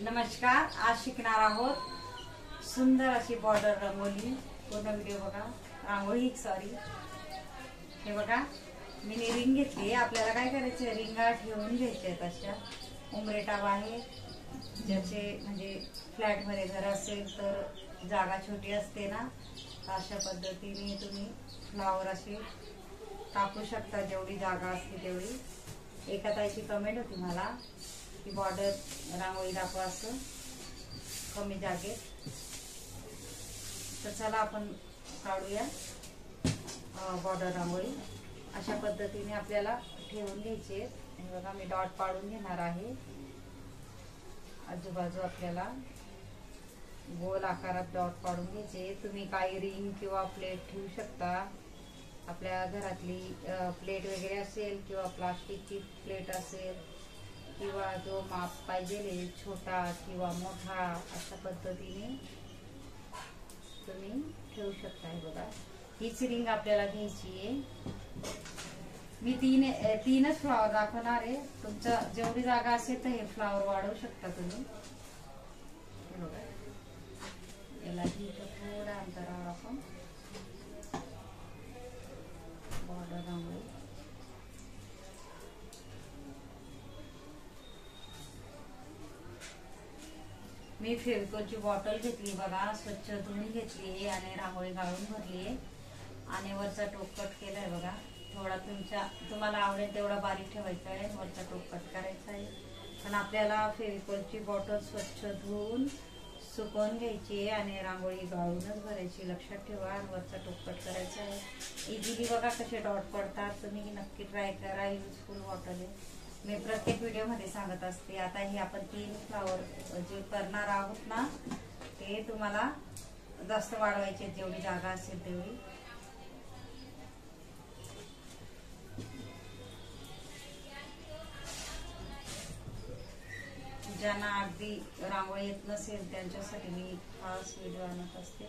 नमस्कार, आज शिकणार आहोत सुंदर अशी बॉर्डर रंगोली। पूर्ण व्हिडिओ बघा। रांगोळी सॉरी, हे बघा मी रिंग घेतली। आपल्याला काय करायचं, रिंगा ठेवून घ्यायच्या अशा उमरेटाव आहे। ज्याचे म्हणजे फ्लॅट मध्ये घर असेल तर जागा छोटी असते ना, अशा पद्धतीने तुम्ही फ्लावर असे टाकू शकता। जेवढी जागा असते तेवढी। एका ताईची कमेंट होती मला की बॉर्डर रांगोळी दाखवा असं कमी जागेत। तर चला आपण काढूया बॉर्डर रांगोळी। अशा पद्धतीने आपल्याला ठेवून घ्यायची। बघा मी डॉट पाडून घेणार आहे। आजूबाजू आपल्याला गोल आकारात डॉट पाडून घ्यायचे। तुम्ही काही रिंग किंवा प्लेट ठेवू शकता। आपल्या घरातली प्लेट वगैरे असेल किंवा प्लास्टिकची प्लेट असेल किंवा जो माप पाहिजे छोटा किंवा मोठा, अशा पद्धतीने तुम्ही ठेवू शकता। हे बघा हीच रिंग आपल्याला घ्यायची आहे। मी तीनच फ्लावर दाखवणार आहे। तुमचा जेवढी जागा असेल तर हे फ्लावर वाढवू शकता तुम्ही। हे बघा याला थोडा अंतरावर आपण बॉर्डर रांगोळी मी फेविकॉलची बॉटल घेतली बघा, स्वच्छ धुवून घेतली आणि रांगोळी गाळून भरली आहे आणि वरचा टोक कट केलाय बघा। थोडा तुम्हाला आवडेल तेवढा बारीक ठेवायचा आहे, वरचा टोक कट करायचा आहे। पण आपल्याला फेविकॉलची बॉटल स्वच्छ धुवून सुकवून घ्यायची आहे आणि रांगोळी गाळूनच भरायची, लक्षात ठेवा। वरचा टोक कट करायचा आहे। इझिली बघा कसे डॉट पडतात, तुम्ही नक्की ट्राय करा। युजफुल बॉटल आहे, मी प्रत्येक व्हिडिओ मध्ये सांगत असते। आता हे आपण 3 फ्लावर जे करणार आहोत ना, ते तुम्हाला जास्त वाढवायचे, जेवढी जागा असेल तेवढी। ज्यांना अगदी रांगोळी येत नसेल त्यांच्यासाठी मी खास व्हिडिओ आणत असते।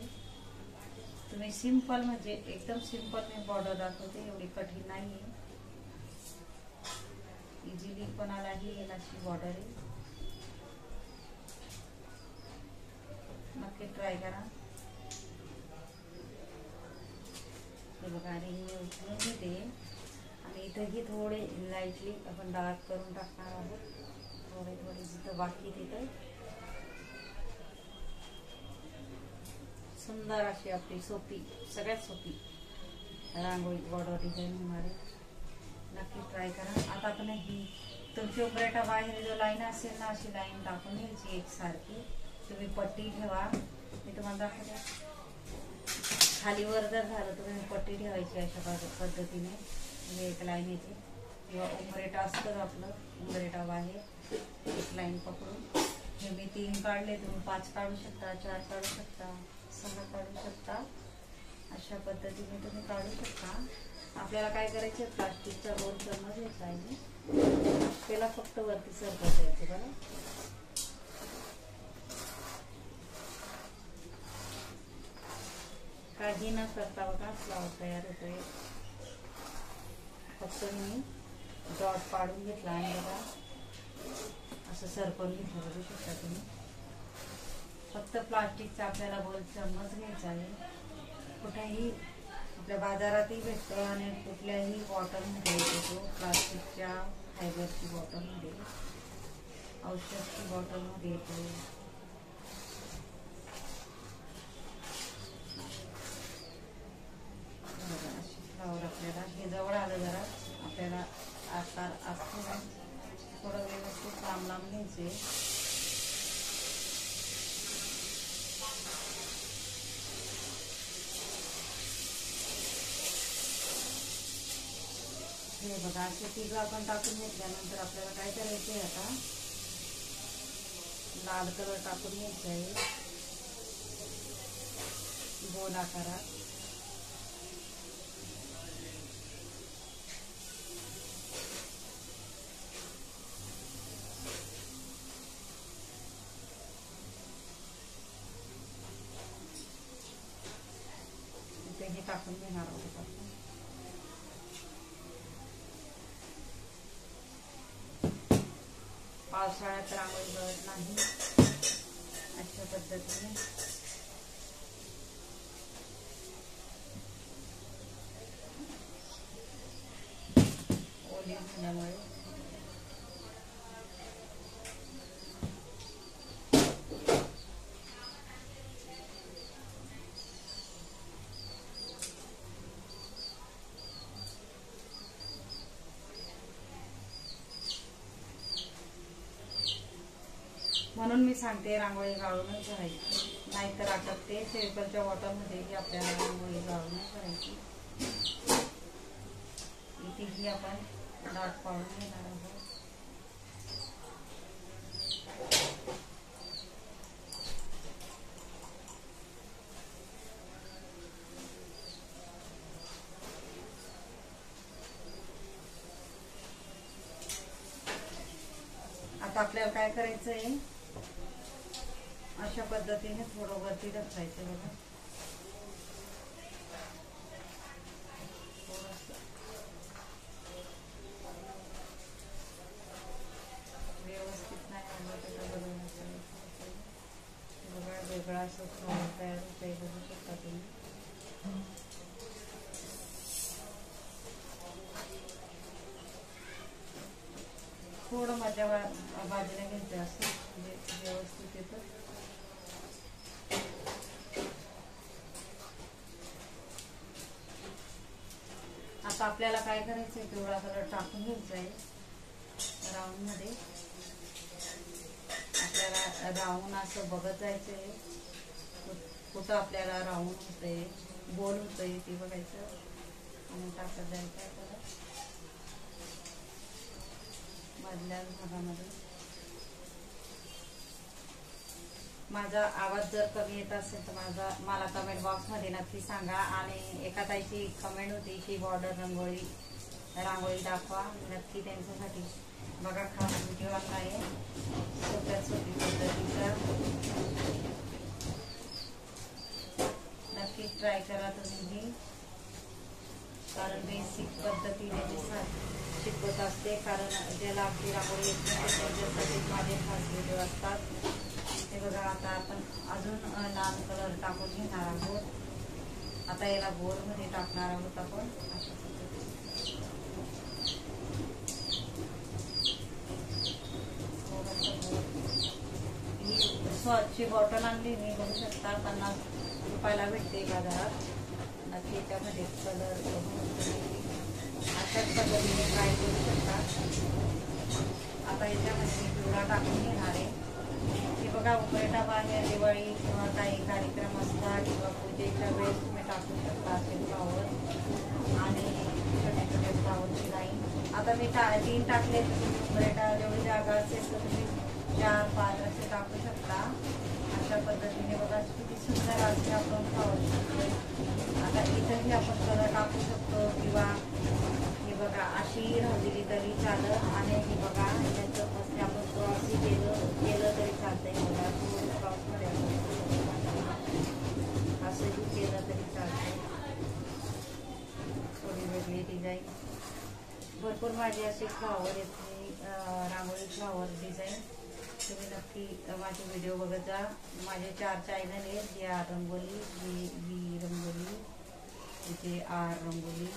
तुम्ही सिंपल म्हणजे एकदम सिंपल मी बॉर्डर दाखवते, एवढी कठीण नाही आहे। इझिली कोणालाही येईल अशी बॉर्डर आहे, नक्की ट्राय करा। हे बघा रिंग मी उचलून घेते आणि इथंही थोडे लाईटली आपण डार्क करून टाकणार आहोत। थोडे थोडे जिथं बाकी तिथं सुंदर अशी आपली सोपी, सगळ्यात सोपी रांगोळी बॉर्डर डिझाईन होणार आहे। नक्की ट्राय करा। आता आपण ही तुमची उमरेटा बाहेर जो लाईन असेल ना, अशी लाईन टाकून घ्यायची एकसारखी। तुम्ही पट्टी ठेवा, मी तुम्हाला दाखवते। खाली वर जर झालं तर तुम्ही पट्टी ठेवायची अशा पद्धतीने, म्हणजे एक लाईन येते। किंवा उमरेटा असतं आपलं, उमरेटा बाहेर एक लाईन पकडून। हे मी 3 काढले, तुम्ही 5 काढू शकता, 4 काढू शकता, 6 काढू शकता। अशा पद्धतीने तुम्ही काढू शकता। आपल्याला काय करायचं, प्लास्टिकचा रोल चम्मच घ्यायचा आहे, त्याला फक्त वरती सरकवता यायचं बघा। काही न करता बघा फ्लावर तयार होतोय। फक्त मी डॉट पाडून घेतला आणि बघा असं सरकवून घेतलं, बघू शकता तुम्ही। फक्त प्लास्टिकचा आपल्याला गोल चम्मच घ्यायचा आहे। कुठेही आपल्या बाजारातही भेटतो आणि कुठल्याही बॉटलमध्ये येतो, प्लास्टिकच्या फायबरची बॉटलमध्ये, औषधची बॉटलमध्ये येतो। फ्लावर आपल्याला हे जवळ आलं जरा, आपल्याला आकार असतो थोडं व्यवस्थित लांब लांब घ्यायचे। हे बघा असे 3 आपण टाकून घेतल्यानंतर आपल्याला काय करायचे, आता लाल कलर टाकून घ्यायचा आहे गोल आकारात। हे टाकून घेणार आहोत आपण। पावसाळ्यात रांगोळी गळत नाही। पद्धतीने ओली झाल्यामुळे म्हणून मी सांगते रांगोळी गाळूनच करायची, नाहीतर अटकते. फेविकॉलच्या बॉटलमध्ये आपल्याला रांगोळी गाळूनच करायची. इथेही आपण डाट पाडून घेणार आहोत. आता आपल्याला काय करायचं आहे, अशा पद्धतीने थोडं वरती ढकलायचं बघा. व्यवस्थित नाही आलं त्याला बनवण्याचं बघा, वेगळा असं तयार होतं बघू शकता तुम्ही. थोडं माझ्या बाजूला घ्यायचं असं म्हणजे व्यवस्थित येतं. आता आपल्याला काय करायचं आहे, पिवळा कलर टाकून घ्यायचा आहे राऊंड मध्ये. आपल्याला राऊंड असं बघत जायचं आहे, कुठं आपल्याला राऊंड होतंय, गोल होतंय ते बघायचं आणि टाकत जायचं आहे मधल्या भागामध्ये. माझा आवाज जर कमी येत असेल तर मला कमेंट बॉक्समध्ये नक्की सांगा. आणि एका ताईची कमेंट होती की बॉर्डर रांगोळी दाखवा, नक्की त्यांच्यासाठी बघा खास व्हिडिओ आता आहे सोप्या सोपी पद्धतीचा. नक्की ट्राय करा तुम्ही, कारण बेसिक पद्धतीने शिकवत असते. कारण ज्याला आपली रांगोळी येत नाही त्यांच्यासाठी माझे खास व्हिडिओ असतात. हे बघा, आता आपण अजून लाल कलर टाकून घेणार आहोत. आता याला गोल मध्ये टाकणार आहोत आपण. ही स्वच्छची बॉटल आणली मी, बघू शकता 50 रुपयाला भेटते बाजारात. नक्की त्यामध्ये कलर अशाच पद्धतीने ट्राय करू शकता. आता याच्यामध्ये मी पिवळा टाकून घेणार आहे. हे बघा, उकळटा बाहेर दिवाळी किंवा काही कार्यक्रम असतात किंवा पूजेच्या वेळेस तुम्ही टाकू शकता असे फ्लावर आणि छोटे छोटे फ्लावरची लाईन. आता मी 3 टाकले, तर तुम्ही उकळटा जेवढी जागा असेल तर तुम्ही 4-5 असे टाकू शकता. अशा पद्धतीने बघा किती सुंदर असे आपण फ्लावर शकतो. आता इथंही आपण कलर टाकू शकतो किंवा हे बघा अशी राहिली तरी चालत. आणि हे बघा त्याचं असते आपण क्रॉसही केलं तरी चालतंय. बघा क्रॉसमध्ये असंही केलं तरी चालतंय. थोडी वेगळी डिझाईन भरपूर माझे असे फ्लावर येते, रांगोळी फ्लावर डिझाईन. तुम्ही नक्की माझे व्हिडिओ बघत जा. माझे 4 चॅनल आहेत, JR rangoli, JV rangoli, JR rangoli,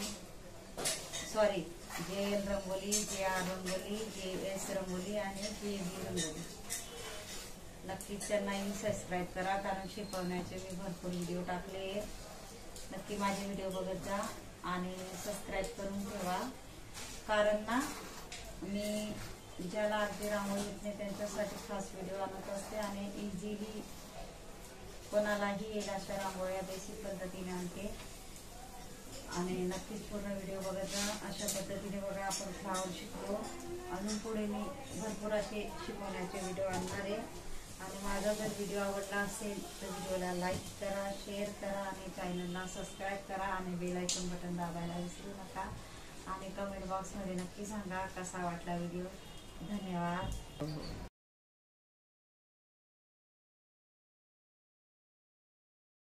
sorry JL rangoli, JR rangoli, JS rangoli आणि JV रंगोली. नक्कीच त्यांनाही सबस्क्राईब करा, कारण शिकवण्याचे मी भरपूर व्हिडिओ टाकले. नक्की माझे व्हिडिओ बघत जा आणि सबस्क्राईब करून ठेवा. कारण ना मी ज्याला अगदी रांगोळी येत नाही त्यांच्यासाठी खास व्हिडिओ आणत असते आणि इझिली कोणालाही येईल अशा रांगोळ्या बेसिक पद्धतीने आणते. आणि नक्कीच पूर्ण व्हिडिओ बघत जा. अशा पद्धतीने बघा आपण फ्लावर शिकलो. अजून पुढे मी भरपूर असे शिकवण्याचे व्हिडिओ आणणार आहे. आणि माझा जर व्हिडिओ आवडला असेल तर व्हिडिओला लाईक करा, शेअर करा आणि चॅनलला सबस्क्राईब करा आणि बेल आयकॉन बटन दाबायला विसरू नका. आणि कमेंट बॉक्समध्ये नक्की सांगा कसा वाटला व्हिडिओ. धन्यवाद.